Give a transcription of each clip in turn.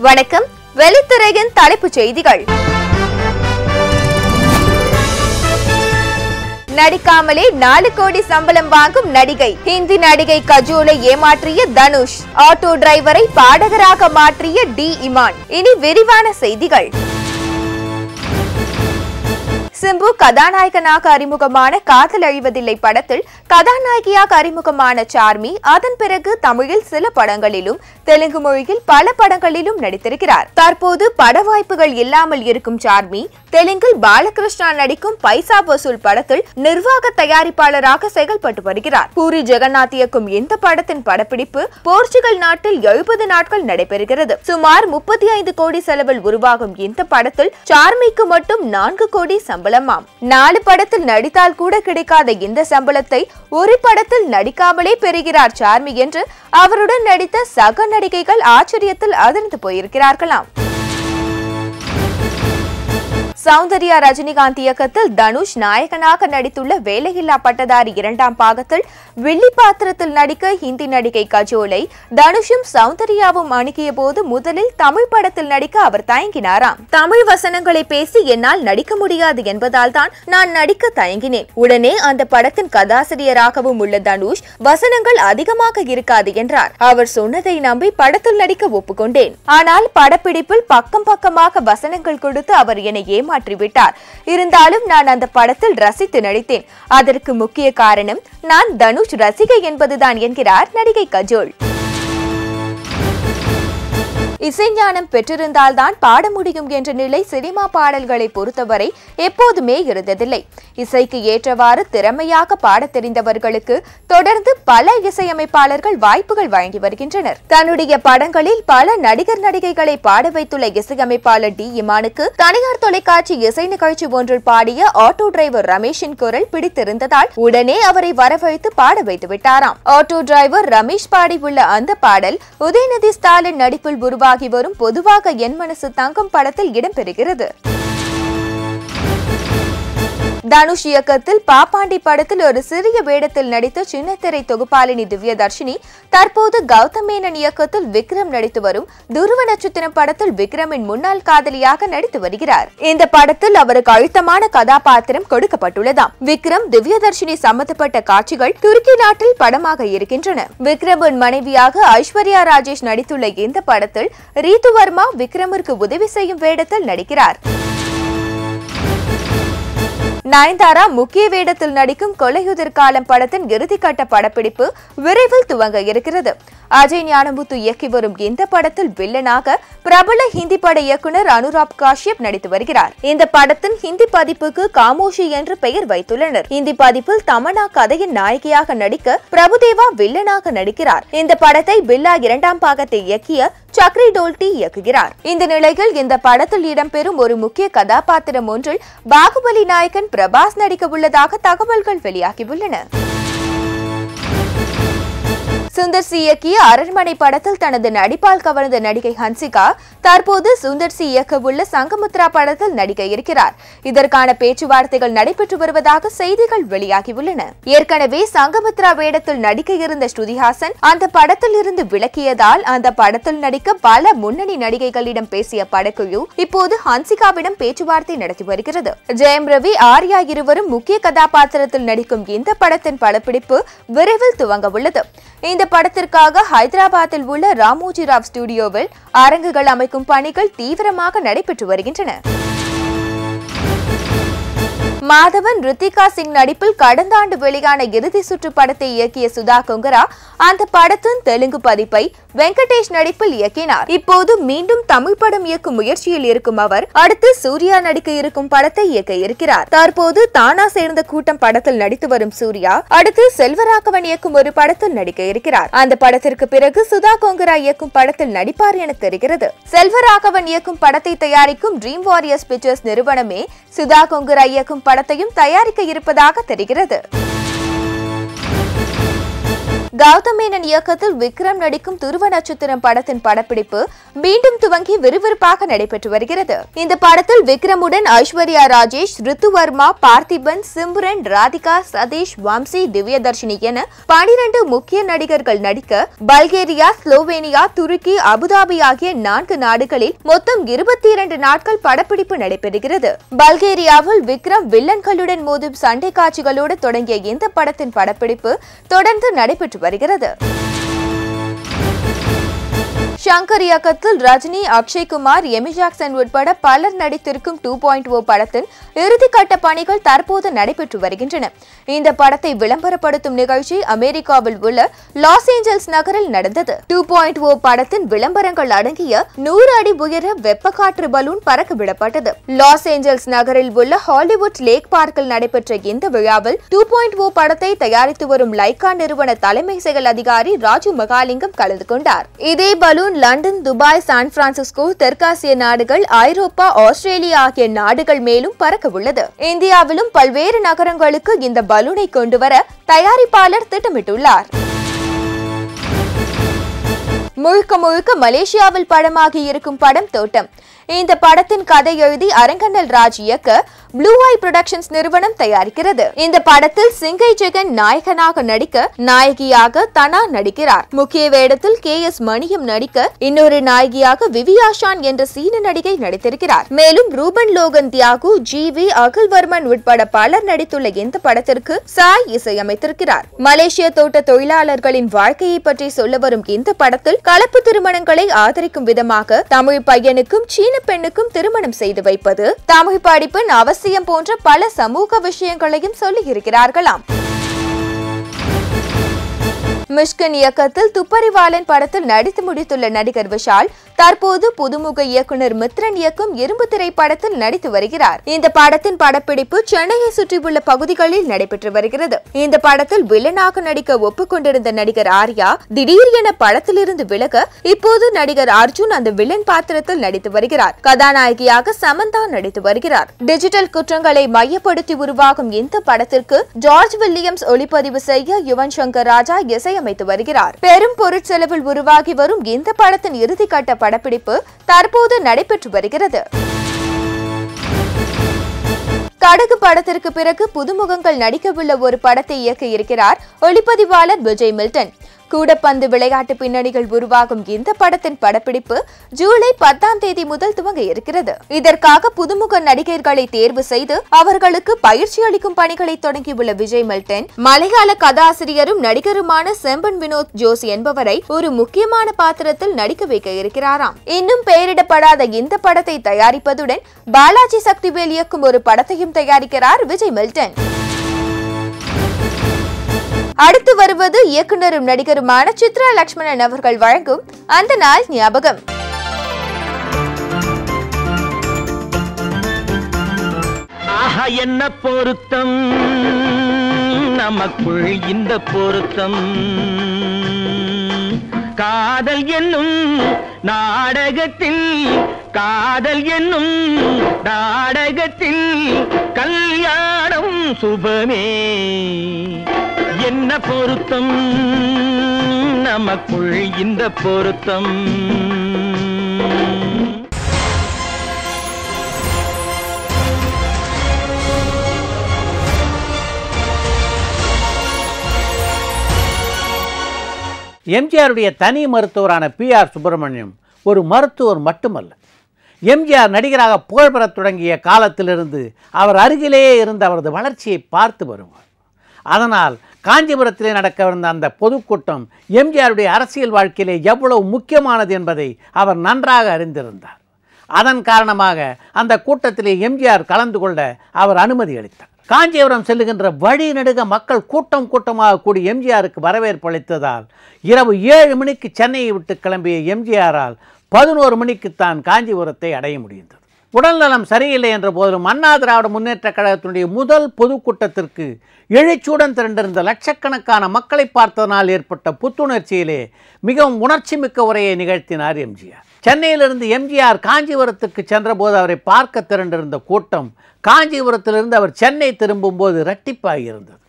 வணக்கம். வெளித்துறையின் தலைப்புச் செய்திகள். நடிக்காமலே 4 கோடி சம்பளம் வாங்கும் நடிகை. ஹிந்தி நடிகை கஜோலை ஏமாற்றிய தனுஷ். ஆட்டோ டிரைவரை பாடகராக மாற்றிய டி இமான். இனி விரிவான செய்திகள். சிம்பு கதாநாயகனாக அறிமுகமான காதல் அழிவதில்லை படத்தில் கதாநாயகியாக அறிமுகமான சார்மி அதன் பிறகு தமிழில் சில படங்களிலும் தெலுங்கு மொழியில் பல படங்களிலும் நடித்திருக்கிறார். தற்போது பட வாய்ப்புகள் இல்லாமல் இருக்கும் சார்மி தெலுங்கில் பாலகிருஷ்ணா நடிக்கும் பைசா வசூல் படத்தில் நிர்வாக தயாரிப்பாளராக செயல்பட்டு வருகிறார். பூரி ஜெகநாத் இயக்கும் இந்த படத்தின் படப்பிடிப்பு போர்ச்சுகல் நாட்டில் 70 நாட்கள் நடைபெறுகிறது. சுமார் 35 கோடி செலவில் உருவாகும் இந்த படத்தில் சார்மிக்கு மட்டும் 4 கோடி சம்பளமாம். 4 படத்தில் நடித்தால் கூட கிடைக்காத இந்த சம்பளத்தை ஒரு படத்தில் நடிக்காமலே பெறுகிறார் சார்மி என்று அவருடன் நடித்த சக நடிகைகள் ஆச்சரியத்தில் அதிர்ந்து போயிருக்கிறார்களாம். சௌந்தர்யா ரஜினிகாந்த் இயக்கத்தில் தனுஷ் நாயகனாக நடித்துள்ள வேலையில்லா பட்டதாரி 2ஆம் பாகத்தில் வில்லி பாத்திரத்தில் நடிக்க ஹிந்தி நடிகை கஜோலை தனுஷும் சௌந்தர்யாவும் அணுகிய போது முதலில் தமிழ் படத்தில் நடிக்க அவர் தயங்கினாராம். தமிழ் வசனங்களை பேசி என்னால் நடிக்க முடியாது என்பதால் தான் நான் நடிக்க தயங்கினேன். உடனே அந்த படத்தின் கதாசிரியராகவும் உள்ள தனுஷ் வசனங்கள் அதிகமாக இருக்காது என்றார். அவர் சொன்னதை நம்பி படத்தில் நடிக்க ஒப்புக்கொண்டேன். ஆனால் படப்பிடிப்பில் பக்கம் பக்கமாக வசனங்கள் கொடுத்து அவர் என்னை ஏமாற்றிவிட்டார். இருந்தாலும் நான் அந்த படத்தில் ரசித்து நடித்தேன். அதற்கு முக்கிய காரணம் நான் தனுஷ் ரசிகை என்பதுதான் என்கிறார் நடிகை கஜோல். இசைஞானம் பெற்றிருந்தால்தான் பாட முடியும் என்ற நிலை சினிமா பாடல்களை பொறுத்தவரை எப்போதுமே இருந்ததில்லை. இசைக்கு ஏற்றவாறு திறமையாக பாட தெரிந்தவர்களுக்கு தொடர்ந்து பல இசையமைப்பாளர்கள் வாய்ப்புகள் வழங்கி வருகின்றனர். தன்னுடைய படங்களில் பல நடிகர் நடிகைகளை பாட வைத்துள்ள இசையமைப்பாளர் டி இமானுக்கு தனியார் தொலைக்காட்சி இசை நிகழ்ச்சி ஒன்றில் பாடிய ஆட்டோ டிரைவர் ரமேஷின் குரல் பிடித்திருந்ததால் உடனே அவரை வரவழைத்து பாட வைத்து விட்டாராம். ஆட்டோ டிரைவர் ரமேஷ் பாடியுள்ள அந்த பாடல் உதயநிதி ஸ்டாலின் நடிப்பில் உருவாகி வரும் பொதுவாக என் மனசு தங்கம் படத்தில் இடம்பெறுகிறது. தனுஷ் இயக்கத்தில் பாப்பாண்டி படத்தில் ஒரு சிறிய வேடத்தில் நடித்த சின்னத்திரை தொகுப்பாளினி திவ்யதர்ஷினி தற்போது கௌதம் மேனன் இயக்கத்தில் விக்ரம் நடித்து வரும் துருவ நட்சத்திரம் படத்தில் விக்ரமின் முன்னாள் காதலியாக நடித்து வருகிறார். இந்த படத்தில் அவருக்கு அழுத்தமான கதாபாத்திரம் கொடுக்கப்பட்டுள்ளதாம். விக்ரம் திவ்யதர்ஷினி சம்பந்தப்பட்ட காட்சிகள் துருக்கி நாட்டில் படமாக இருக்கின்றன. விக்ரமின் மனைவியாக ஐஸ்வர்யா ராஜேஷ் நடித்துள்ள இந்த படத்தில் ரீது வர்மா விக்ரமிற்கு உதவி செய்யும் வேடத்தில் நடிக்கிறார். நயன்தாரா முக்கிய வேடத்தில் நடிக்கும் கொலையுதிர் காலம் படத்தின் இறுதிக்கட்ட படப்பிடிப்பு விரைவில் துவங்க இருக்கிறது. அஜய் ஞானமுத்து இயக்கி வரும் இந்த படத்தில் வில்லனாக பிரபல ஹிந்தி பட இயக்குனர் அனுராப் காஷ்யப் நடித்து வருகிறார். இந்த படத்தின் ஹிந்தி பதிப்புக்கு காமோஷி என்று பெயர் வைத்துள்ளனர். ஹிந்தி பதிப்பில் தமன்னா கதையின் நாயகியாக நடிக்க பிரபுதேவா வில்லனாக நடிக்கிறார். இந்த படத்தை பில்லா 2ஆம் பாகத்தை இயக்கிய சக்ரி டோல்டி இயக்குகிறார். இந்த நிலையில் இந்த படத்தில் இடம்பெறும் ஒரு முக்கிய கதாபாத்திரம் ஒன்றில் பாகுபலி நாயகன் பிரபாஸ் நடிக்க உள்ளதாக தகவல்கள் வெளியாகியுள்ளன. சுந்தர் சி இயக்கிய அரண்மனை படத்தில் தனது நடிப்பால் கவர்ந்த நடிகை ஹன்சிகா தற்போது சுந்தர் சி இயக்கவுள்ள சங்கமுத்ரா படத்தில் நடிக்க இருக்கிறார். இதற்கான பேச்சுவார்த்தைகள் நடைபெற்று வருவதாக செய்திகள் வெளியாகியுள்ளன. ஏற்கனவே சங்கமுத்ரா வேடத்தில் நடிக்க இருந்த ஸ்ருதிஹாசன் அந்த படத்தில் இருந்து விலக்கியதால் அந்த படத்தில் நடிக்க பல முன்னணி நடிகைகளிடம் பேசிய படக்குழு இப்போது ஹன்சிகாவிடம் பேச்சுவார்த்தை நடத்தி வருகிறது. ஜெயம் ரவி, ஆர்யா இருவரும் முக்கிய கதாபாத்திரத்தில் நடிக்கும் இந்த படத்தின் படப்பிடிப்பு விரைவில் துவங்க உள்ளது. இந்த படத்திற்காக ஹைதராபாத்தில் உள்ள ராமோஜி ராவ் ஸ்டுடியோவில் அரங்குகள் அமைக்கும் பணிகள் தீவிரமாக நடைபெற்று வருகின்றன. மாதவன் ரித்திகா சிங் நடிப்பில் கடந்த ஆண்டு வெளியான இறுதி சுற்று படத்தை இயக்கிய சுதா கொங்கரா அந்த படத்தின் தெலுங்கு பதிப்பை வெங்கடேஷ் நடிப்பில் இயக்கினார். இப்போது மீண்டும் தமிழ் படம் இயக்கும் முயற்சியில் இருக்கும் அவர் அடுத்து சூர்யா நடிக்க இருக்கும் படத்தை இயக்க இருக்கிறார். தற்போது தானா சேர்ந்த கூட்டம் படத்தில் நடித்து வரும் சூர்யா அடுத்து செல்வராகவன் இயக்கும் ஒரு படத்தில் நடிக்க இருக்கிறார். அந்த படத்திற்கு பிறகு சுதா கொங்கரா இயக்கும் படத்தில் நடிப்பார் என தெரிகிறது. செல்வராகவன் இயக்கும் படத்தை தயாரிக்கும் ட்ரீம் வாரியர்ஸ் பிக்சர்ஸ் நிறுவனமே சுதா கொங்கரா இயக்கும் படத்தையும் தயாரிக்க இருப்பதாக தெரிகிறது. கௌதம் மேனன் இயக்கத்தில் விக்ரம் நடிக்கும் துருவ நட்சத்திரம் படத்தின் படப்பிடிப்பு மீண்டும் துவங்கி விறுவிறுப்பாக நடைபெற்று வருகிறது. இந்த படத்தில் விக்ரமுடன் ஐஸ்வர்யா ராஜேஷ், ரித்துவர்மா, பார்த்திபன், சிம்ரன், ராதிகா, சதீஷ், வம்சி, திவ்யதர்ஷினி என 12 முக்கிய நடிகர்கள் நடிக்க பல்கேரியா, ஸ்லோவேனியா, துருக்கி, அபுதாபி ஆகிய 4 நாடுகளில் மொத்தம் 22 நாட்கள் படப்பிடிப்பு நடைபெறுகிறது. பல்கேரியாவில் விக்ரம் வில்லன்களுடன் மோதும் சண்டை காட்சிகளோடு தொடங்கிய இந்த படத்தின் படப்பிடிப்பு தொடர்ந்து நடைபெற்று வருகிறது. ஷங்கர் இயக்கத்தில் ரஜினி, அக்ஷய்குமார், எமி ஜாக்சன் உட்பட பலர் நடித்திருக்கும் 2.0 படத்தின் இறுதிக்கட்ட பணிகள் தற்போது நடைபெற்று வருகின்றன. இந்த படத்தை விளம்பரப்படுத்தும் நிகழ்ச்சி அமெரிக்காவில் உள்ள லாஸ் ஏஞ்சல்ஸ் நகரில் நடந்தது. 2.0 படத்தின் விளம்பரங்கள் அடங்கிய 100 அடி உயர வெப்பக்காற்று பலூன் பறக்க விடப்பட்டது. லாஸ் ஏஞ்சல்ஸ் நகரில் உள்ள ஹாலிவுட் லேக் பார்க்கில் நடைபெற்ற இந்த விழாவில் 2.0 படத்தை தயாரித்து வரும் லைகா நிறுவன தலைமை செயல் அதிகாரி ராஜு மகாலிங்கம் கலந்து கொண்டார். இதே balloon London, Dubai, San Francisco, தெற்காசிய நாடுகள், ஐரோப்பா, ஆஸ்திரேலியா ஆகிய நாடுகள் மேலும் பறக்க உள்ளது. இந்தியாவிலும் பல்வேறு நகரங்களுக்கு இந்த பலூனை கொண்டு வர தயாரிப்பாளர் திட்டமிட்டுள்ளார். முழுக்க முழுக்க மலேசியாவில் படமாகி இருக்கும் படம் தோட்டம். இந்த படத்தின் கதை எழுதி அரங்கண்ணல் ராஜ் இயக்க ப்ளூ ஐ புரொடக்ஷன்ஸ் நிறுவனம் தயாரிக்கிறது. இந்த படத்தில் சிங்கை ஜெகன் நாயகனாக நடிக்க நாயகியாக தனா நடிக்கிறார். முக்கிய வேடத்தில் KS மணியம் நடிக்க இன்னொரு நாயகியாக விவியாஷான் என்ற சீன நடிகை நடித்திருக்கிறார். மேலும் ரூபன் லோகன் தியாகு, GV, அகல்வர்மன் உட்பட பலர் நடித்துள்ள இந்த படத்திற்கு சாய் இசையமைத்திருக்கிறார். மலேசிய தோட்ட தொழிலாளர்களின் வாழ்க்கையை பற்றி சொல்ல வரும் இந்த படத்தில் கலப்பு திருமணங்களை ஆதரிக்கும் விதமாக தமிழ் பையனுக்கும் சீன பெண்ணுக்கும் திருமணம் செய்து வைப்பது, தமிழ் படிப்பின் அவசியம் போன்ற பல சமூக விஷயங்களையும் சொல்லி இருக்கிறார்களாம். மிஷ்கின் இயக்கத்தில் துப்பறிவாளன் படத்தில் நடித்து முடித்துள்ள நடிகர் விஷால் தற்போது புதுமுக இயக்குனர் மித்ரன் இயக்கும் இரும்பு திரைப்படத்தில் நடித்து வருகிறார். இந்த படத்தின் படப்பிடிப்பு சென்னையை சுற்றியுள்ள பகுதிகளில் நடைபெற்று வருகிறது. இந்த படத்தில் வில்லனாக நடிக்க ஒப்புக்கொண்டிருந்த நடிகர் ஆர்யா திடீர் என படத்திலிருந்து விலக இப்போது நடிகர் அர்ஜுன் அந்த வில்லன் பாத்திரத்தில் நடித்து வருகிறார். கதாநாயகியாக சமந்தா நடித்து வருகிறார். டிஜிட்டல் குற்றங்களை மையப்படுத்தி உருவாகும் இந்த படத்திற்கு ஜார்ஜ் வில்லியம்ஸ் ஒளிப்பதிவு செய்ய யுவன் சங்கர் ராஜா இசையமைத்து வருகிறார். பெரும் பொருட்செலவில் உருவாகி வரும் இந்த படத்தின் இறுதிக்கட்ட படப்பிடிப்பு தற்போது நடைபெற்று வருகிறது. கடுகு படத்திற்கு பிறகு புதுமுகங்கள் நடிக்கவுள்ள ஒரு படத்தை இயக்க இருக்கிறார் ஒளிப்பதிவாளர் விஜய் மில்டன். கூடப்பந்து விளையாட்டு பின்னணிகள் உருவாகும் இந்த படத்தின் படப்பிடிப்பு ஜூலை 10ஆம் தேதி முதல் துவங்க இருக்கிறது. இதற்காக புதுமுக நடிகர்களை தேர்வு செய்து அவர்களுக்கு பயிற்சி அளிக்கும் பணிகளை தொடங்கியுள்ள விஜய் மில்டன் மலையாள கதாசிரியரும் நடிகருமான செம்பன் வினோத் ஜோஷி என்பவரை ஒரு முக்கியமான பாத்திரத்தில் நடிக்க வைக்க இருக்கிறாராம். இன்னும் பெயரிடப்படாத இந்த படத்தை தயாரிப்பதுடன் பாலாஜி சக்திவேல் இயக்கும் ஒரு படத்தையும் தயாரிக்கிறார் விஜய் மில்டன். அடுத்து வருவது இயக்குனரும் நடிகருமான சித்ரா லட்சுமணன் அவர்கள் வழங்கும் அந்த நாள் ஞாபகம். ஆஹா என்ன பொருத்தம் நமக்குள் இந்த பொருத்தம், காதல் என்னும் நாடகத்தில் காதல் என்னும் நாடகத்தில் கல்யாணம் சுபமே, என்ன பொருத்தம் நமக்குள் இந்த பொருத்தம். எம்ஜிஆருடைய தனி மருத்துவரான PR சுப்பிரமணியம் ஒரு மருத்துவர் மட்டுமல்ல. எம்ஜிஆர் நடிகராக புகழ்பெறத் தொடங்கிய காலத்திலிருந்து அவர் அருகிலேயே இருந்து அவரது வளர்ச்சியை பார்த்து வருவார். அதனால் காஞ்சிபுரத்திலே நடக்கவிருந்த அந்த பொதுக்கூட்டம் எம்ஜிஆருடைய அரசியல் வாழ்க்கையிலே எவ்வளவு முக்கியமானது என்பதை அவர் நன்றாக அறிந்திருந்தார். அதன் காரணமாக அந்த கூட்டத்திலே எம்ஜிஆர் கலந்து கொள்ள அவர் அனுமதி அளித்தார். காஞ்சிபுரம் செல்லுகின்ற வழி நெடுக மக்கள் கூட்டம் கூட்டமாக கூடி எம்ஜிஆருக்கு வரவேற்பு அளித்ததால் இரவு 7 மணிக்கு சென்னையை விட்டு கிளம்பிய எம்ஜிஆரால் 11 மணிக்குத்தான் காஞ்சிபுரத்தை அடைய முடிந்தது. உடல்நலம் சரியில்லை என்ற போதிலும் அண்ணா திராவிட முன்னேற்ற கழகத்தினுடைய முதல் பொதுக்கூட்டத்திற்கு எழுச்சியுடன் திரண்டிருந்த லட்சக்கணக்கான மக்களை பார்த்ததனால் ஏற்பட்ட புத்துணர்ச்சியிலே மிகவும் உணர்ச்சி மிக்க உரையை நிகழ்த்தினார் எம்ஜிஆர். சென்னையிலிருந்து எம்ஜிஆர் காஞ்சிபுரத்துக்கு சென்றபோது அவரை பார்க்க திரண்டிருந்த கூட்டம் காஞ்சிபுரத்திலிருந்து அவர் சென்னை திரும்பும்போது இரட்டிப்பாகி இருந்தது.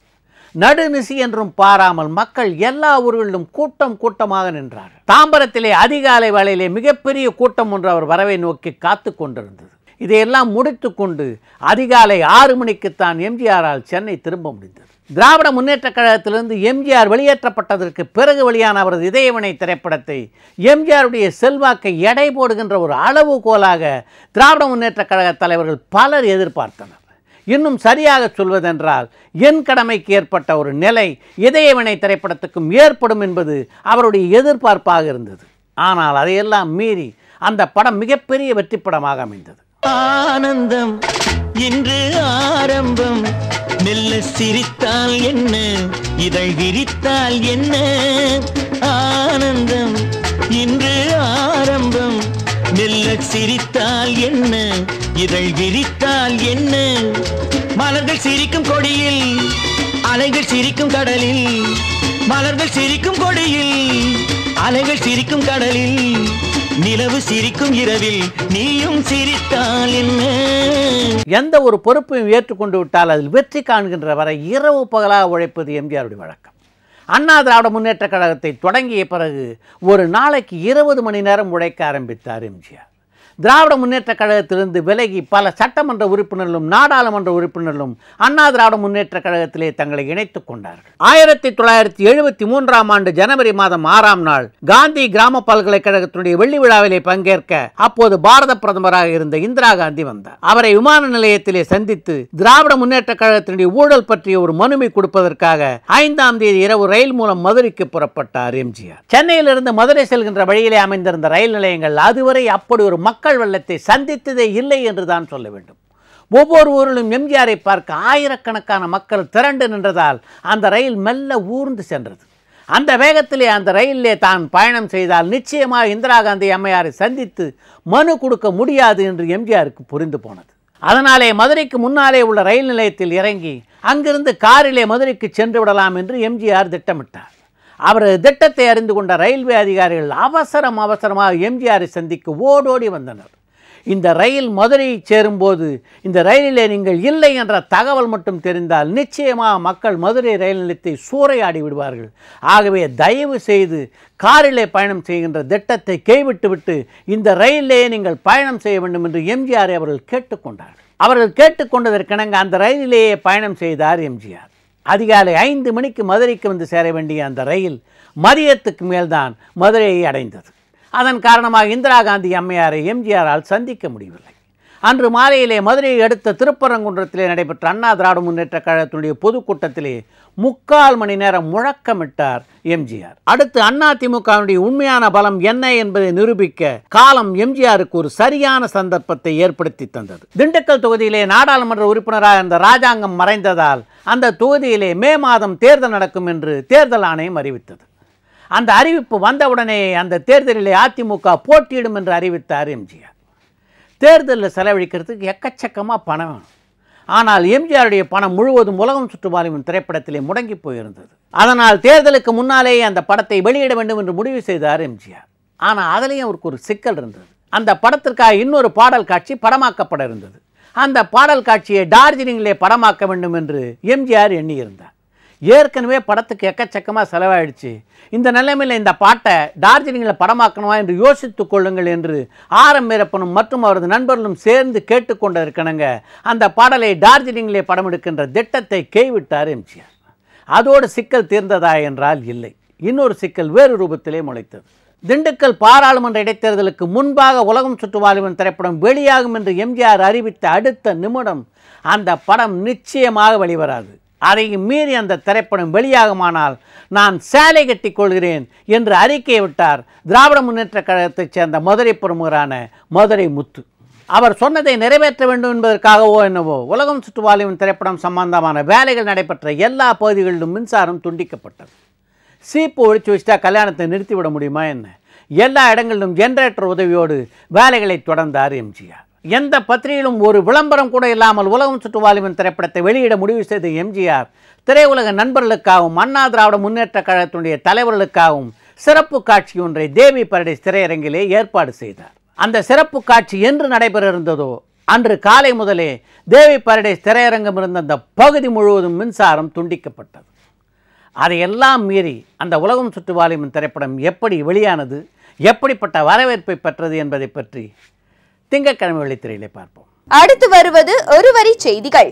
நடுநிசி என்றும் பாராமல் மக்கள் எல்லா ஊர்களிலும் கூட்டம் கூட்டமாக நின்றார்கள். தாம்பரத்திலே அதிகாலை வேளையிலே மிகப்பெரிய கூட்டம் ஒன்று அவர் வரவை நோக்கி காத்து கொண்டிருந்தது. இதையெல்லாம் முடித்து கொண்டு அதிகாலை 6 மணிக்குத்தான் எம்ஜிஆரால் சென்னை திரும்ப முடிந்தது. திராவிட முன்னேற்றக் கழகத்திலிருந்து எம்ஜிஆர் வெளியேற்றப்பட்டதற்கு பிறகு வெளியான அவரது இதயவினை திரைப்படத்தை எம்ஜிஆருடைய செல்வாக்கை எடை போடுகின்ற ஒரு அளவுகோலாக திராவிட முன்னேற்றக் கழக தலைவர்கள் பலர் எதிர்பார்த்தனர். இன்னும் சரியாக சொல்வதென்றால் என் கடமைக்கு ஏற்பட்ட ஒரு நிலை இதயவினை திரைப்படத்துக்கும் ஏற்படும் என்பது அவருடைய எதிர்பார்ப்பாக இருந்தது. ஆனால் அதையெல்லாம் மீறி அந்த படம் மிகப்பெரிய வெற்றி படமாக அமைந்தது. ஆனந்தம் இன்று ஆரம்பம், மெல்ல சிரித்தால் என்ன, இதழ் விரித்தால் என்ன. ஆனந்தம் இன்று ஆரம்பம், மெல்ல சிரித்தால் என்ன, இதழ் விரித்தால் என்ன. மலர்கள் சிரிக்கும் கொடியில், அலைகள் சிரிக்கும் கடலில். மலர்கள் சிரிக்கும் கொடியில், அலைகள் சிரிக்கும் கடலில். நிலவு சிரிக்கும் இரவில் நீயும் சிரித்தால் என்ன. எந்த ஒரு பொறுப்பையும் ஏற்றுக்கொண்டு விட்டால் அதில் வெற்றி காண்கின்ற வரை இரவு பகலாக உழைப்பது எம்ஜிஆருடைய வழக்கம். அண்ணா திராவிட முன்னேற்றக் கழகத்தை தொடங்கிய பிறகு ஒரு நாளைக்கு 20 மணி நேரம் உழைக்க ஆரம்பித்தார் எம்ஜிஆர். திராவிட முன்னேற்றக் கழகத்திலிருந்து விலகி பல சட்டமன்ற உறுப்பினர்களும் நாடாளுமன்ற உறுப்பினர்களும் அண்ணா திராவிட முன்னேற்றக் கழகத்திலே தங்களை இணைத்துக் கொண்டார்கள். 1973ஆம் ஆண்டு ஜனவரி மாதம் 6ஆம் நாள் காந்தி கிராம பல்கலைக்கழகத்தினுடைய வெள்ளி விழாவிலே பங்கேற்க அப்போது பாரத பிரதமராக இருந்த இந்திரா காந்தி வந்தார். அவரை விமான நிலையத்திலே சந்தித்து திராவிட முன்னேற்றக் கழகத்தினுடைய ஊழல் பற்றிய ஒரு மனுவை கொடுப்பதற்காக 5ஆம் தேதி இரவு ரயில் மூலம் மதுரைக்கு புறப்பட்டார் எம்ஜிஆர். சென்னையிலிருந்து மதுரை செல்கின்ற வழியிலே அமைந்திருந்த ரயில் நிலையங்கள் அதுவரை அப்படி ஒரு மக்கள் வெள்ளத்தை சந்தித்ததே இல்லை என்றுதான் சொல்ல வேண்டும். ஒவ்வொரு ஊரிலும் எம்ஜிஆரை பார்க்க ஆயிரக்கணக்கான மக்கள் திரண்டு நின்றதால் அந்த ரயில் மெல்ல ஊர்ந்து சென்றது. அந்த வேகத்திலே அந்த ரயிலே தான் பயணம் செய்தால் நிச்சயமாக இந்திரா காந்தி அம்மையாரை சந்தித்து மனு கொடுக்க முடியாது என்று எம்ஜிஆருக்கு புரிந்து போனது. அதனாலே மதுரைக்கு முன்னாலே உள்ள ரயில் நிலையத்தில் இறங்கி அங்கிருந்து காரிலே மதுரைக்கு சென்று விடலாம் என்று எம்ஜிஆர் திட்டமிட்டார். அவரது திட்டத்தை அறிந்து கொண்ட ரயில்வே அதிகாரிகள் அவசரமாக எம்ஜிஆரை சந்திக்க ஓடோடி வந்தனர். இந்த ரயில் மதுரையை சேரும்போது இந்த ரயிலிலே நீங்கள் இல்லை என்ற தகவல் மட்டும் தெரிந்தால் நிச்சயமாக மக்கள் மதுரை ரயில் நிலையத்தை சூறையாடி விடுவார்கள். ஆகவே தயவு செய்து காரிலே பயணம் செய்கின்ற திட்டத்தை கைவிட்டுவிட்டு இந்த ரயிலே நீங்கள் பயணம் செய்ய வேண்டும் என்று எம்ஜிஆரை அவர்கள் கேட்டுக்கொண்டார்கள். அவர்கள் கேட்டுக்கொண்டதற்கிணங்க அந்த ரயிலிலேயே பயணம் செய்தார் எம்ஜிஆர். அதிகாலை 5 மணிக்கு மதுரைக்கு வந்து சேர வேண்டிய அந்த ரயில் மதியத்துக்கு மேல்தான் மதுரையை அடைந்தது. அதன் காரணமாக இந்திரா காந்தி அம்மையாரை எம்ஜிஆரால் சந்திக்க முடியவில்லை. அன்று மாலையிலே மதுரையை அடுத்த திருப்பரங்குன்றத்திலே நடைபெற்ற அண்ணா திராவிட முன்னேற்றக் கழகத்தினுடைய பொதுக்கூட்டத்திலே 3/4 மணி நேரம் முழக்கமிட்டார் எம்ஜிஆர். அடுத்து அதிமுகவினுடைய உண்மையான பலம் என்ன என்பதை நிரூபிக்க காலம் எம்ஜிஆருக்கு ஒரு சரியான சந்தர்ப்பத்தை ஏற்படுத்தி தந்தது. திண்டுக்கல் தொகுதியிலே நாடாளுமன்ற உறுப்பினராக இருந்த ராஜாங்கம் மறைந்ததால் அந்த தொகுதியிலே மே மாதம் தேர்தல் நடக்கும் என்று தேர்தல் ஆணையம் அறிவித்தது. அந்த அறிவிப்பு வந்தவுடனே அந்த தேர்தலிலே அதிமுக போட்டியிடும் என்று அறிவித்தார் எம்ஜிஆர். தேர்தலில் செலவழிக்கிறதுக்கு எக்கச்சக்கமாக பணம் வேணும். ஆனால் எம்ஜிஆருடைய பணம் முழுவதும் உலகம் சுற்று வாலிபன் திரைப்படத்திலே முடங்கி போயிருந்தது. அதனால் தேர்தலுக்கு முன்னாலேயே அந்த படத்தை வெளியிட வேண்டும் என்று முடிவு செய்தார் எம்ஜிஆர். ஆனால் அதிலேயும் அவருக்கு ஒரு சிக்கல் இருந்தது. அந்த படத்திற்காக இன்னொரு பாடல் காட்சி படமாக்கப்பட இருந்தது. அந்த பாடல் காட்சியை டார்ஜிலிங்கிலே படமாக்க வேண்டும் என்று எம்ஜிஆர் எண்ணியிருந்தார். ஏற்கனவே படத்துக்கு எக்கச்சக்கமாக செலவாயிடுச்சு. இந்த நிலைமையில் இந்த பாட்டை டார்ஜிலிங்கில் படமாக்கணுமா என்று யோசித்துக் கொள்ளுங்கள் என்று ஆரம் வீரப்பனும் மற்றும் அவரது நண்பர்களும் சேர்ந்து கேட்டுக்கொண்டிருக்கணுங்க அந்த பாடலை டார்ஜிலிங்கிலே படம் எடுக்கின்ற திட்டத்தை கைவிட்டார் எம்ஜிஆர். அதோடு சிக்கல் தீர்ந்ததா என்றால் இல்லை. இன்னொரு சிக்கல் வேறு ரூபத்திலே முளைத்தது. திண்டுக்கல் பாராளுமன்ற இடைத்தேர்தலுக்கு முன்பாக உலகம் சுற்று வாலிபன் திரைப்படம் வெளியாகும் என்று எம்ஜிஆர் அறிவித்த அடுத்த நிமிடம் அந்த படம் நிச்சயமாக வெளிவராது. அதையும் மீறி அந்த திரைப்படம் வெளியாகுமானால் நான் சேலை கட்டி கொள்கிறேன் என்று அறிக்கையை விட்டார் திராவிட முன்னேற்றக் கழகத்தைச் சேர்ந்த மதுரை பிரமுகரான மதுரை முத்து. அவர் சொன்னதை நிறைவேற்ற வேண்டும் என்பதற்காகவோ என்னவோ உலகம் சுற்று வாலிபன் திரைப்படம் சம்பந்தமான வேலைகள் நடைபெற்ற எல்லா பகுதிகளிலும் மின்சாரம் துண்டிக்கப்பட்டது. சீப்பு ஒழிச்சு வச்சுட்டா கல்யாணத்தை நிறுத்திவிட முடியுமா என்ன? எல்லா இடங்களிலும் ஜெனரேட்டர் உதவியோடு வேலைகளை தொடர்ந்தார் எம்ஜிஆர். எந்த பத்திரிகையிலும் ஒரு விளம்பரம் கூட இல்லாமல் உலகம் சுற்று வாலிபன் திரைப்படத்தை வெளியிட முடிவு செய்த எம்ஜிஆர் திரையுலக நண்பர்களுக்காகவும் அண்ணா திராவிட முன்னேற்ற கழகத்தினுடைய தலைவர்களுக்காகவும் சிறப்பு காட்சி ஒன்றை தேவி பரடேஸ் திரையரங்கிலே ஏற்பாடு செய்தார். அந்த சிறப்பு காட்சி என்று நடைபெற இருந்ததோ அன்று காலை முதலே தேவி பரடேஸ் திரையரங்கம் இருந்த அந்த பகுதி முழுவதும் மின்சாரம் துண்டிக்கப்பட்டது. அதையெல்லாம் மீறி அந்த உலகம் சுற்று வாலிபன் திரைப்படம் எப்படி வெளியானது, எப்படிப்பட்ட வரவேற்பை பெற்றது என்பதை பற்றி திங்கட்கிழமை வெள்ளித்திரையிலே பார்ப்போம். அடுத்து வருவது ஒரு வரி செய்திகள்.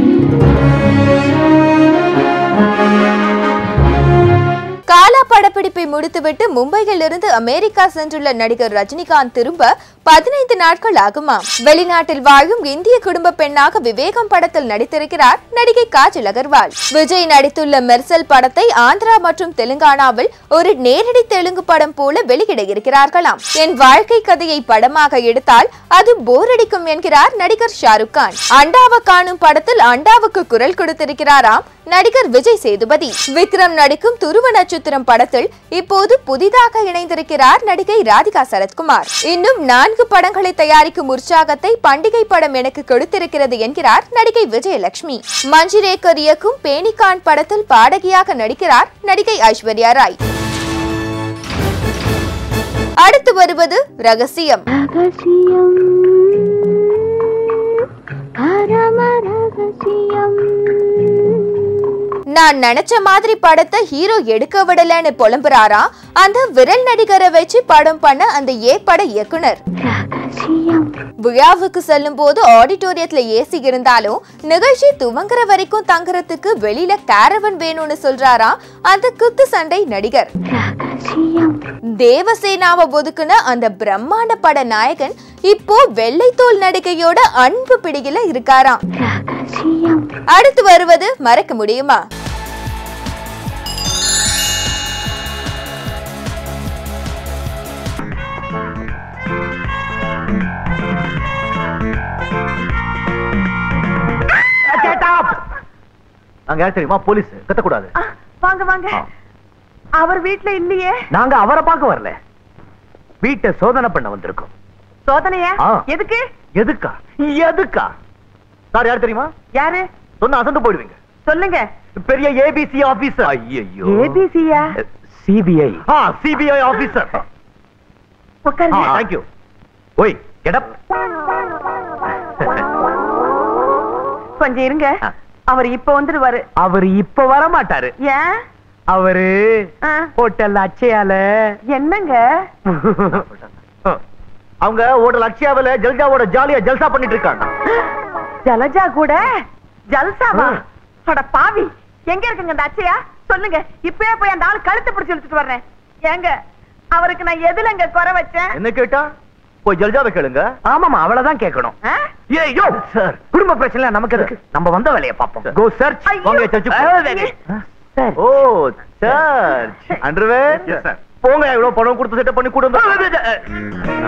காலா படப்பிடிப்பை முடித்துவிட்டு மும்பையில் இருந்து அமெரிக்கா சென்றுள்ள நடிகர் ரஜினிகாந்த் திரும்ப 15 நாட்கள் ஆகுமா? வெளிநாட்டில் வாழும் இந்திய குடும்ப பெண்ணாக விவேகம் படத்தில் நடித்திருக்கிறார் நடிகை காஜல் அகர்வால். விஜய் நடித்துள்ள மெர்சல் படத்தை ஆந்திரா மற்றும் தெலுங்கானாவில் ஒரு நேரடி தெலுங்கு படம் போல வெளியிட இருக்கிறார்களாம். என் வாழ்க்கை கதையை படமாக எடுத்தால் அது போர் அடிக்கும் என்கிறார் நடிகர் ஷாருக் கான். அண்டாவை காணும் படத்தில் அண்டாவுக்கு குரல் கொடுத்திருக்கிறாராம் நடிகர் விஜய் சேதுபதி. விக்ரம் நடிக்கும் துருவ நட்சத்திரம் படத்தில் இப்போது புதிதாக இணைந்திருக்கிறார் நடிகை ராதிகா சரத்குமார். இன்னும் 4 படங்களை தயாரிக்கும் உற்சாகத்தை பண்டிகை படம் எனக்கு கொடுத்திருக்கிறது என்கிறார் நடிகை விஜயலட்சுமி. மஞ்சிரேக்கர் இயக்கும் பேணிகான் படத்தில் பாடகியாக நடிக்கிறார் நடிகை ஐஸ்வர்யா ராய். அடுத்து வருவது ரகசியம். நான் நினைச்ச மாதிரி படத்தை ஹீரோ எடுக்க விடலன்னு புலம்புறாரா அந்த விரல் நடிகரை வச்சு படம் பண்ண அந்த பட இயக்குனர். விழாவுக்கு செல்லும் போது ஆடிட்டோரியத்துல ஏசி இருந்தாலும் நிகழ்ச்சி துவங்குற வரைக்கும் தங்குறதுக்கு வெளியில கேரவன் வேணும்னு சொல்றாரா அந்த குத்து சண்டை நடிகர். தேவசேனாவை ஒதுக்குன அந்த பிரம்மாண்ட பட நாயகன் இப்போ வெள்ளைத்தோல் நடிகையோட அன்பு பிடியில இருக்காராம். அடுத்து வருவது மறக்க முடியுமா? நாங்க யார் தெரியுமா? போலீஸ். கத்தக்கூடாது. வாங்க வாங்க. அவர் வீட்ல இல்லையே. நாங்க அவரை பார்க்க வரல, வீட்டை சோதனை பண்ண வந்திருக்கோம். சோதனையா? எதுக்கு? எதுக்கா? எதுக்கா? சார் யார் தெரியுமா? யாரு? சொன்ன அசந்து போயிடுவீங்க. சொல்லுங்க. பெரிய ஏபிசி ஆபீசர். ஐயோ. ஏபிசியா? சிபிஐ. CBI officer. உட்காருங்க. Thank you. ஓய் கெட் அப். கொஞ்சம் இருங்க. அவர் இப்ப வந்துருவாரு. அவர் இப்ப வர மாட்டாரு. ஏன்? அவரு ஹோட்டல் அச்சயால. என்னங்க? அவங்க ஹோட்டல் அச்சயாவில ஜல்ஜாவோட ஜாலியா ஜல்சா பண்ணிட்டு இருக்காங்க. ஜலஜா கூட ஜல்சாவா? அட பாவி, எங்க இருக்குங்க அந்த அச்சயா? சொல்லுங்க, இப்பவே போய் அந்த ஆள் கழுத்தை பிடிச்சு இழுத்துட்டு வர்றேன். ஏங்க, அவருக்கு நான் எதுலங்க குறை வச்சேன்? என்ன கேட்டா? போய் ஜல்ஜாவை கேளுங்க. ஆமாமா, அவளதான் கேட்கணும். ஏய்யோ சார், குடும்ப பிரச்சனை நமக்கு எதுக்கு? நம்ம வந்த வேலையை பாப்போம். கோ சர்ச். வாங்க சர்ச். ஓ சர்ச். அண்டர்வேர். Yes sir. போங்க, இவ்வளவு பணம் கொடுத்து செட்டப் பண்ணி கூட.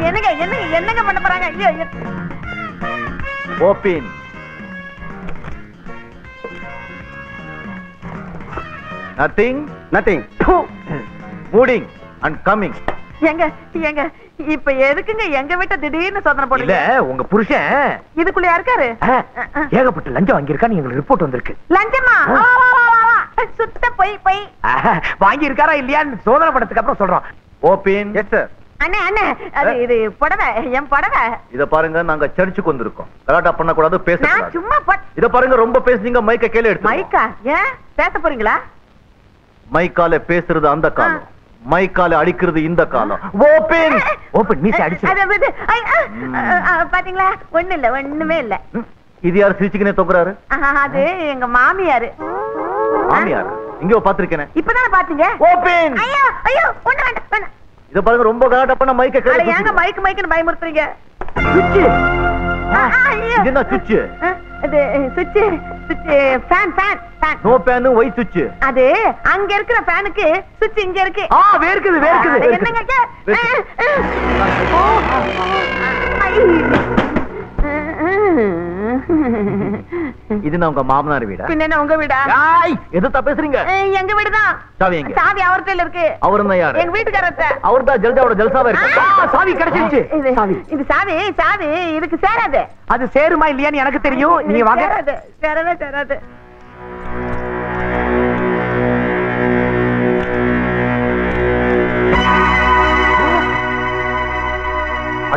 என்னங்க என்னங்க என்னங்க பண்ண போறாங்க? ஓபன். நதிங். நதிங். மூடிங் அண்ட் கமிங். எங்க எங்க இப்ப எதுக்குங்க எங்க வீட்டை திடீர்னு சோதனை போடுறீங்க? இல்ல, உங்க புருஷன் இதுக்குள்ள இருக்காரு. ஏகப்பட்ட லஞ்சம் வாங்கியிருக்கா. எங்களுக்கு ரிப்போர்ட் வந்திருக்கு. லஞ்சமா? சுத்த போய் போய் வாங்கி இருக்காரா இல்லையான்னு சோதனை படத்துக்கு அப்புறம் சொல்றோம். ஓபன். Yes sir. அண்ணே அண்ணே, அது இது புடவை, என் புடவை. இத பாருங்க, நாங்க சர்ச்சுக்கு வந்திருக்கோம். கலாட்டா பண்ண கூடாது, பேச நான் சும்மா இத பாருங்க, ரொம்ப பேசுனீங்க. மைக்க கீழ எடுத்து. மைக்கா? ஏன் பேச போறீங்களா? மைக்கால பேசுறது அந்த காலம், மைக்கால அடிக்கிறது இந்த காலம். ஓபன். ஓபன். மீசை அடிச்சு. பாத்தீங்களா? ஒண்ணு இல்ல, ஒண்ணுமே இல்ல. இது யார் சிரிச்சுக்கினே தொங்குறாரு? அது எங்க மாமியாரு. மாமியார்? இங்க பாத்திருக்கேன். இப்பதானே பாத்தீங்க? ஓபன். ஐயோ ஐயோ, ஒண்ணு வேண்டாம். இத பாருங்க, ரொம்ப கலாட்டா பண்ண மைக்க கீழ. அட ஏங்க மைக் மைக்னு பயமுறுத்துறீங்க? சுவிட்ச். இது என்ன சுவிட்ச்? அது சுவிட்ச் சுவிட்ச் fan fan fan. No fan, Y சுவிட்ச். அது அங்க இருக்கிற ஃபேனுக்கு சுவிட்ச் இங்க இருக்கு. வேர்க்குது வேர்க்குது. என்னங்க? இது நான் உங்க மாமனார் வீடா? பின்ன உங்க வீடா? எதுத்தா பேசுறீங்க? எங்க வீடுதான். சாவி எங்க? சாவி அவர்கிட்ட இருக்கு. அவர்னா யாரு? எங்க வீட்டுக்காரர். அவர்தான் ஜல்ஜாவோட ஜல்சாவா இருக்கு. சாவி கிடைச்சிருச்சு. இது சாவி சாவி இதுக்கு சேராது. அது சேருமா இல்லையான்னு எனக்கு தெரியும். நீங்க வாங்க. சேரவே சேராது.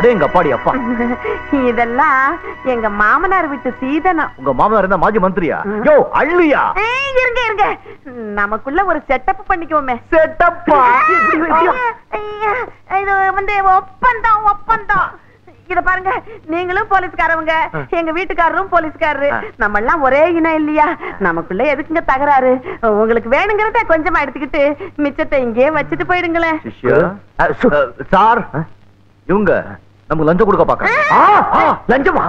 அடே எங்க அப்பாடி அப்பா. இதெல்லாம் எங்க மாமனார் வீட்டு சீதனம். உங்க மாமனார் இருந்தா மாஜி மந்திரியா? யோ அள்ளியா? இருங்க இருங்க, நமக்குள்ள ஒரு செட்டப் பண்ணிக்குவோமே. செட்டப்பா? இது வந்து ஒப்பந்தம் ஒப்பந்தம். இத பாருங்க, நீங்களும் போலீஸ்காரவங்க, எங்க வீட்டுக்காரரும் போலீஸ்காரரு, நம்ம எல்லாம் ஒரே இனம் இல்லையா? நமக்குள்ள எதுக்குங்க தகராறு? உங்களுக்கு வேணுங்கிறத கொஞ்சமா எடுத்துக்கிட்டு மிச்சத்தை இங்கே வச்சுட்டு போயிடுங்களேன். சார், இவங்க நமக்கு லஞ்சம் கொடுக்க பாக்க. லஞ்சமா?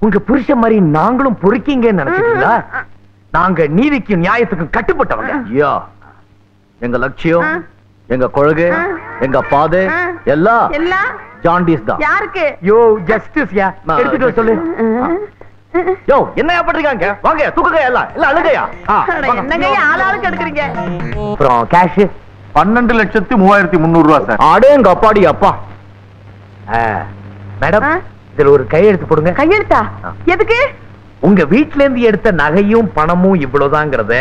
உங்க புருஷன் மாதிரி நாங்களும் பொறுக்கீங்கன்னு நினைச்சிட்டீங்களா? நாங்க நீதிக்கும் நியாயத்துக்கும் கட்டுப்பட்டவங்க. ஐயா, எங்க லட்சியம், எங்க கொள்கை, எங்க பாதை எல்லாம் ஜாண்டிஸ் தான். யாருக்கு? யோ ஜஸ்டிஸ் யா. எடுத்துட்டு சொல்லு. யோ என்னையா பண்றீங்க? வாங்க தூக்குங்க, எல்லாம் இல்ல அழுகையா? என்னங்க ஆளாளுக்கு எடுக்கிறீங்க? அப்புறம் கேஷ் 12,03,300 ரூபா சார். அடேங்க அப்பாடி அப்பா. மேடம், இதுல ஒரு கையெழுத்து போடுங்க. கையெழுத்தா? எதுக்கு? உங்க வீட்ல இருந்து எடுத்த நகையும் பணமும் இவ்வளவுதாங்கிறத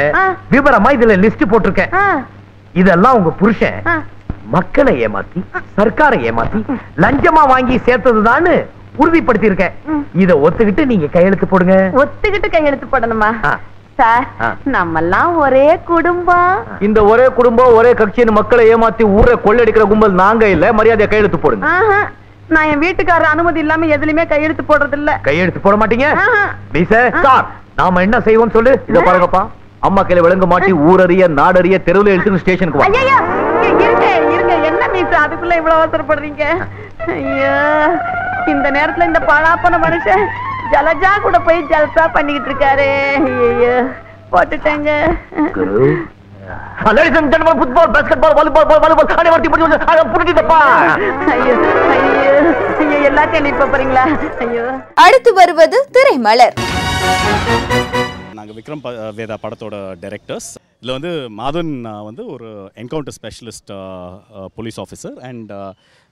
விவரமா இதுல லிஸ்ட் போட்டிருக்கேன். இதெல்லாம் உங்க புருஷன் மக்களை ஏமாத்தி, சர்க்காரை ஏமாத்தி, லஞ்சமா வாங்கி சேர்த்ததுதான்னு உறுதிப்படுத்தி இருக்கேன். இத ஒத்துக்கிட்டு நீங்க கையெழுத்து போடுங்க. ஒத்துக்கிட்டு கையெழுத்து போடணுமா? சார், நம்ம எல்லாம் ஒரே குடும்பம். இந்த ஒரே குடும்பம் ஒரே கட்சின்னு மக்களை ஏமாத்தி ஊரை கொள்ளடிக்கிற கும்பல் நாங்க இல்ல. மரியாதையா கையெழுத்து போடுங்க. நான் என் வீட்டுக்காரர் அனுமதி இல்லாம எதுலயுமே கையெழுத்து போடுறது இல்ல. கையெழுத்து போட மாட்டீங்க? சார், நாம என்ன செய்வோம் சொல்லு. இத பாருங்கப்பா, அம்மா கையில விளங்க மாட்டி ஊரறிய நாடறிய தெருவுல எடுத்து ஸ்டேஷனுக்கு வா. ஐயா இருங்க இருங்க, என்ன மீஸ் அதுக்குள்ள இவ்வளவு அவசரப்படுறீங்க? ஐயா, இந்த நேரத்துல இந்த பழாப்பன மனுஷன் ஜலஜா கூட போய் ஜல்சா பண்ணிக்கிட்டு இருக்காரு. ஐயோ, போட்டுட்டேங்க. Ladies and gentlemen, football, basketball, volleyball, volleyball, எல்லா கேள்வி போறீங்களா? ஐயோ. அடுத்து வருவது திரைமலர். நாங்கள் விக்ரம் வேதா படத்தோட டைரக்டர்ஸ். இதில் வந்து மாதவன் வந்து ஒரு encounter specialist police officer and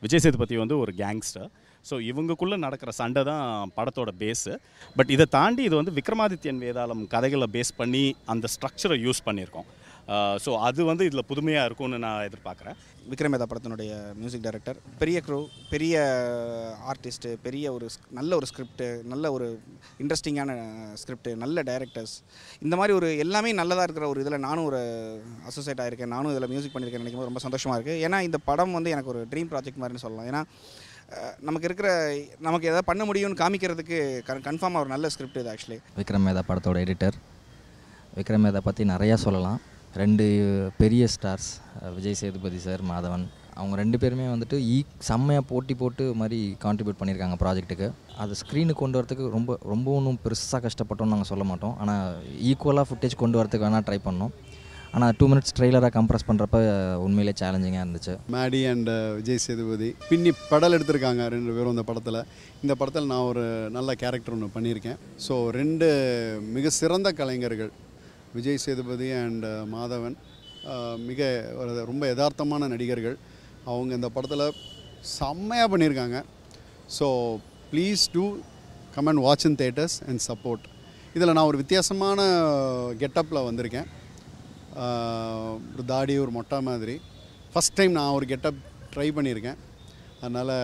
Vijay Sethupathi வந்து ஒரு கேங்ஸ்டர். ஸோ இவங்களுக்குள்ளே நடக்கிற சண்டை தான் படத்தோட பேஸு. பட் இதை தாண்டி இது வந்து விக்ரமாதித்யன் வேதாளம் கதைகளை பேஸ் பண்ணி அந்த ஸ்ட்ரக்சரை யூஸ் பண்ணியிருக்கோம். ஸோ அது வந்து இதில் புதுமையாக இருக்கும்னு நான் எதிர்பார்க்குறேன். விக்ரம் வேதா படத்தினுடைய மியூசிக் டைரக்டர், பெரிய க்ரூ, பெரிய ஆர்டிஸ்ட்டு, பெரிய ஒரு நல்ல ஒரு ஸ்கிரிப்டு, நல்ல ஒரு இன்ட்ரெஸ்டிங்கான ஸ்கிரிப்டு, நல்ல டைரக்டர்ஸ், இந்த மாதிரி ஒரு எல்லாமே நல்லதாக இருக்கிற ஒரு இதில் நானும் ஒரு அசோசியேட் ஆகிருக்கேன். நானும் இதில் மியூசிக் பண்ணியிருக்கேன் நினைக்கும் போது ரொம்ப சந்தோஷமாக இருக்குது. ஏன்னா இந்த படம் வந்து எனக்கு ஒரு ட்ரீம் ப்ராஜெக்ட் மாதிரின்னு சொல்லலாம். ஏன்னா நமக்கு எதாவது பண்ண முடியும்னு காமிக்கிறதுக்கு கன்ஃபார்மாக ஒரு நல்ல ஸ்கிரிப்ட் இது. ஆக்சுவலி விக்ரம் வேதா படத்தோட எடிட்டர். விக்ரம் வேதா பற்றி நிறையா சொல்லலாம். 2 பெரிய ஸ்டார்ஸ், விஜய் சேதுபதி சார், மாதவன், அவங்க 2 பேருமே வந்துட்டு செம்மையாக போட்டி போட்டு மாதிரி கான்ட்ரிபியூட் பண்ணியிருக்காங்க ப்ராஜெக்ட்டுக்கு. அது ஸ்க்ரீனுக்கு கொண்டு வரதுக்கு ரொம்ப ஒன்றும் பெருசாக கஷ்டப்பட்டோம்னு நாங்கள் சொல்ல மாட்டோம். ஆனால் ஈக்குவலாக ஃபுட்டேஜ் கொண்டு வரதுக்கு வேணால் ட்ரை பண்ணோம். ஆனால் 2 மினிட்ஸ் ட்ரெய்லராக கம்ப்ரஸ் பண்ணுறப்ப உண்மையிலே சேலஞ்சிங்காக இருந்துச்சு. மேடி அண்ட் விஜய் சேதுபதி பின்னி படல் எடுத்திருக்காங்க 2 பேரும் இந்த படத்தில். இந்த படத்தில் நான் ஒரு நல்ல கேரக்டர் ஒன்று பண்ணியிருக்கேன். ஸோ 2 மிக சிறந்த கலைஞர்கள், விஜய் சேதுபதி அண்ட் மாதவன், ரொம்ப யதார்த்தமான நடிகர்கள். அவங்க இந்த படத்தில் செம்மையாக பண்ணியிருக்காங்க. So please do come and watch in theatres and support. இதில் நான் ஒரு வித்தியாசமான கெட்டப்பில் வந்திருக்கேன். ஒரு தாடி, ஒரு மொட்டை மாதிரி. ஃபஸ்ட் டைம் நான் ஒரு கெட்டப் ட்ரை பண்ணியிருக்கேன். அதனால்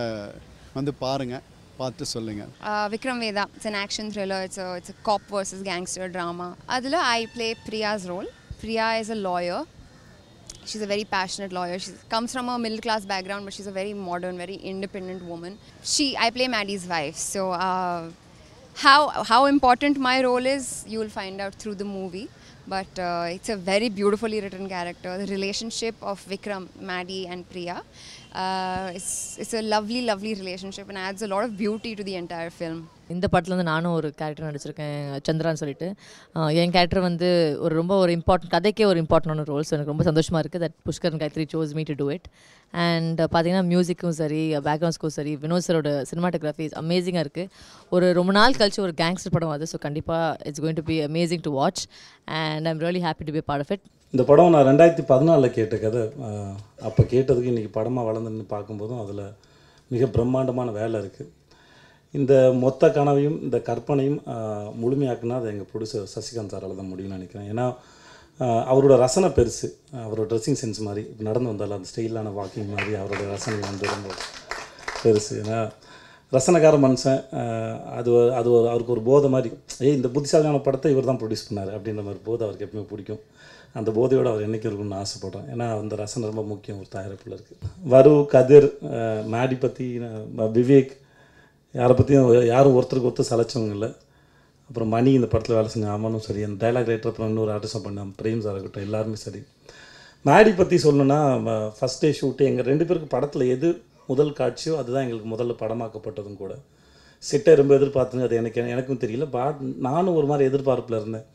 வந்து பாருங்கள், பார்த்து சொல்லுங்கள். Vikram Vedha, it's an action thriller. It's a cop versus gangster drama. அதில் I play Priya's role. Priya is a lawyer. She's a very passionate lawyer. She comes from a middle class background, but she's a very modern, very independent woman. I play Maddie's wife. So how important my role is, you will find out through the movie. But it's a very beautifully written character. The relationship of Vikram, Maddie and Priya, it's a lovely relationship and adds a lot of beauty to the entire film. இந்த படத்தில் வந்து நானும் ஒரு character நடிச்சிருக்கேன், சந்திரான்னு சொல்லிட்டு. என் character வந்து ரொம்ப important, கதைக்கே ஒரு இம்பார்ட்டன்டான ரோல். ஸோ எனக்கு ரொம்ப சந்தோஷமாக இருக்குது that Pushkar Gayathri chose me to do it. And பார்த்தீங்கன்னா மியூசிக்கும் சரி, பேக்ரவுண்ட்ஸ்க்கும் சரி, வினோத் சரோட சினிமாட்டோகிராஃபி அமேசிங்காக இருக்குது. ரொம்ப நாள் கழிச்சு ஒரு கேங்ஸ்டர் படம் அது. ஸோ கண்டிப்பாக it's going to be amazing to watch and I'm really happy to be part of it. இந்த படம் நான் 2014 கேட்ட கதை. அப்போ கேட்டதுக்கு இன்றைக்கி படமாக வளர்ந்துன்னு பார்க்கும்போதும் அதில் மிக பிரம்மாண்டமான வேலை இருக்குது. இந்த மொத்த கனவையும் இந்த கற்பனையும் முழுமையாக்குனா அது எங்கள் ப்ரொடியூசர் சசிகாந்த் சாரால் தான் முடியும்னு நினைக்கிறேன். ஏன்னா அவரோட ரசனை பெருசு. அவரோட ட்ரெஸ்ஸிங் சென்ஸ் மாதிரி நடந்து வந்தாலும் அந்த ஸ்டைலான வாக்கிங் மாதிரி அவரோட ரசனை வந்து ரொம்ப பெருசு. ஏன்னா ரசனக்கார மனுஷன், அவருக்கு ஒரு போதை மாதிரி, இந்த புத்திசாலியான படத்தை இவர் தான் ப்ரொடியூஸ் பண்ணார் அப்படின்ற மாதிரி போதை அவருக்கு எப்பவுமே பிடிக்கும். அந்த போதையோடு அவர் என்றைக்கு இருக்குன்னு ஆசைப்படுறேன். ஏன்னா அந்த ரசனை ரொம்ப முக்கியம் ஒரு தயாரிப்பில் இருக்குது. வரு, கதிர், மேடி பற்றி, விவேக், யாரை பற்றியும் யாரும் ஒருத்தருக்கு ஒருத்தர் சலைச்சவங்க இல்லை. அப்புறம் மணி இந்த படத்தில் வேலை செஞ்ச அவனும் சரி, அந்த டைலாக் ரைட்டர் அப்புறம் இன்னொரு ஆர்டிஸ்டாக பண்ண பிரேம் சார் இருக்கட்டும், எல்லாருமே சரி. மேடி பற்றி சொல்லணுன்னா ஃபஸ்ட் டே ஷூட்டு எங்கள் 2 பேருக்கு படத்தில் எது முதல் காட்சியோ அதுதான் எங்களுக்கு முதல்ல படமாக்கப்பட்டதும் கூட. செட்டை ரொம்ப எதிர்பார்த்துங்க, அது எனக்கும் தெரியல. நானும் ஒரு மாதிரி எதிர்பார்ப்பில் இருந்தேன்.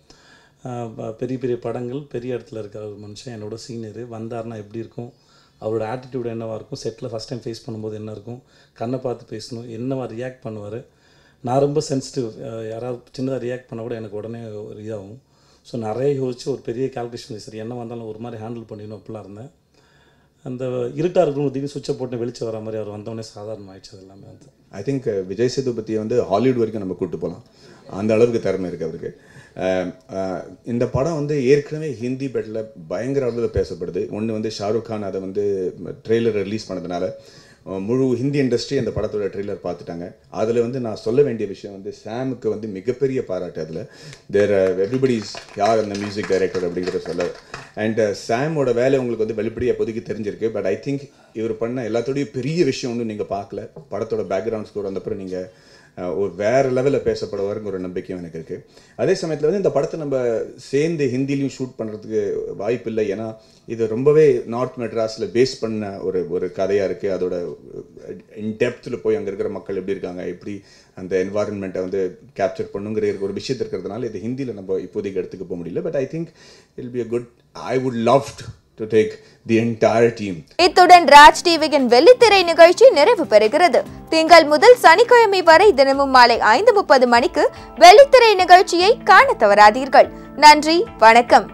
பெரிய பெரிய படங்கள், பெரிய இடத்துல இருக்கிற ஒரு மனுஷன், என்னோட சீனியரு வந்தார்னா எப்படி இருக்கும், அவரோட ஆட்டிடியூட் என்னவாக இருக்கும், செட்டில் ஃபஸ்ட் டைம் ஃபேஸ் பண்ணும்போது என்ன இருக்கும், கண்ணை பார்த்து பேசணும், என்னவா ரியாக்ட் பண்ணுவார். நான் ரொம்ப சென்சிட்டிவ், யாராவது சின்னதாக ரியாக்ட் பண்ண கூட எனக்கு உடனே ஒரு இதாகும். ஸோ நிறைய யோசிச்சு ஒரு பெரிய கால்குலேஷன், சரி என்ன வந்தாலும் ஒரு மாதிரி ஹேண்டில் பண்ணிடணும் அப்படிலாம் இருந்தேன். அந்த இருட்டாக இருக்கணும், திடீர்னு சுவிட்சை போட்டு வெளிச்சம் வர மாதிரி அவர் வந்தோடனே சாதாரணம் ஆயிடுச்சு. அது எல்லாமே வந்து ஐ திங்க் விஜய் சேதுபதியை வந்து ஹாலிவுட் வரைக்கும் நம்ம கூப்பிட்டு போகலாம், அந்த அளவுக்கு திறமை இருக்குது அவருக்கு. இந்த படம் வந்து ஏற்கனவே ஹிந்தி பெட்டில் பயங்கர அளவில் பேசப்படுது. ஒன்று வந்து ஷாருக் கான் அதை வந்து ட்ரெய்லர் ரிலீஸ் பண்ணதுனால முழு ஹிந்தி இண்டஸ்ட்ரி அந்த படத்தோட ட்ரெய்லர் பார்த்துட்டாங்க. அதில் வந்து நான் சொல்ல வேண்டிய விஷயம் வந்து சாமுக்கு வந்து மிகப்பெரிய பாராட்டு. அதில் எவ்ரிபடிஸ் யார் அந்த மியூசிக் டைரக்டர் அப்படிங்கிற சொல்ல. அண்ட் சாமோட வேலை உங்களுக்கு வந்து வெளிப்படையாக இப்போதைக்கு தெரிஞ்சிருக்கு. பட் ஐ திங்க் இவர் பண்ண எல்லாத்தோடையும் பெரிய விஷயம் ஒன்றும் நீங்கள் பார்க்கல. படத்தோட பேக்ரவுண்ட் ஸ்கோர் வந்தப்பறம் நீங்கள் ஒரு வேறு லெவலில் பேசப்படுவாருங்கிற ஒரு நம்பிக்கையும் எனக்கு இருக்குது. அதே சமயத்தில் வந்து இந்த படத்தை நம்ம சேர்ந்து ஹிந்திலையும் ஷூட் பண்ணுறதுக்கு வாய்ப்பு இல்லை. ஏன்னா இது ரொம்பவே நார்த் மெட்ராஸில் பேஸ் பண்ண ஒரு கதையாக இருக்குது. அதோட இன்டெப்த்தில் போய் அங்கே இருக்கிற மக்கள் எப்படி இருக்காங்க, எப்படி அந்த என்வாரன்மெண்ட்டை வந்து கேப்சர் பண்ணுங்கிற ஒரு விஷயத்து இருக்கிறதுனால இது ஹிந்தியில் நம்ம இப்போதைக்கு எடுத்துக்க போக முடியல. But I think it be a good, I would love to take the entire team. இத்துடன் ராஜ் டிவியின் வெள்ளித்திரை நிகழ்ச்சி நிறைவு பெறுகிறது. திங்கள் முதல் சனிக்கிழமை வரை தினமும் மாலை 5:30 மணிக்கு வெள்ளித்திரை நிகழ்ச்சியை காண தவறாதீர்கள். நன்றி, வணக்கம்.